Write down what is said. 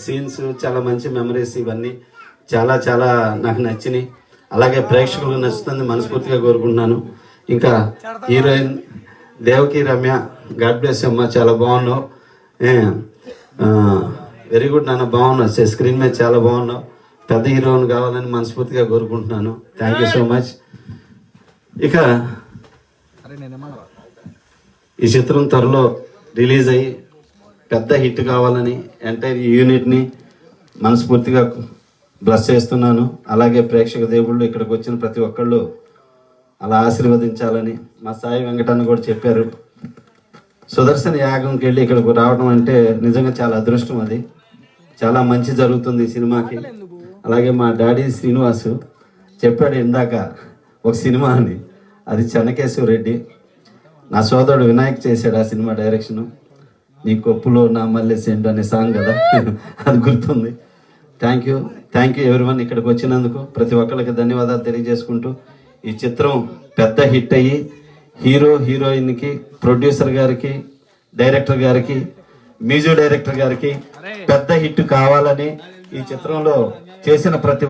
Scenes, చాలా మంచి memories, ఇవన్నీ చాలా చాలా నాకు నచ్చినాయి. అలాగే ప్రేక్షకులకు నచ్చుతుంది మనస్ఫూర్తిగా కోరుకుంటున్నాను. ఇంకా heroine Devaki Ramya, God bless అమ్మ, చాలా బాగున్నావు. వెరీ గుడ్ నాన్న, బాగున్నావు. స్క్రీన్ మీద చాలా బాగున్నావు. పెద్ద హీరోయిన్ కావాలని మనస్ఫూర్తిగా కోరుకుంటున్నాను. Thank you so much. ఇక ఈ చిత్రం త్వరలో రిలీజ్ అయ్యి పెద్ద హిట్ కావాలని ఎంటైర్ యూనిట్ని మనస్ఫూర్తిగా బ్లెస్ చేస్తున్నాను. అలాగే ప్రేక్షక దేవుళ్ళు ఇక్కడికి వచ్చిన ప్రతి ఒక్కళ్ళు అలా ఆశీర్వదించాలని మా సాయి వెంకటన్న కూడా చెప్పారు. సుదర్శన యాగంకి వెళ్ళి ఇక్కడికి రావడం అంటే నిజంగా చాలా అదృష్టం. అది చాలా మంచి జరుగుతుంది ఈ సినిమాకి. అలాగే మా డాడీ శ్రీనివాసు చెప్పాడు ఇందాక ఒక సినిమా అని, అది చెన్నకేశ్వర రెడ్డి. నా సోదరుడు వినాయక్ చేశాడు ఆ సినిమా డైరెక్షను. నీ కొప్పులో నా మల్లె సెండు అనే సాంగ్ కదా, అది గుర్తుంది. థ్యాంక్ యూ ఎవరివన్ ఇక్కడికి వచ్చినందుకు ప్రతి ఒక్కరికి ధన్యవాదాలు తెలియజేసుకుంటూ, ఈ చిత్రం పెద్ద హిట్ అయ్యి హీరో హీరోయిన్కి, ప్రొడ్యూసర్ గారికి, డైరెక్టర్ గారికి, మ్యూజిక్ డైరెక్టర్ గారికి పెద్ద హిట్ కావాలని ఈ చిత్రంలో చేసిన ప్రతి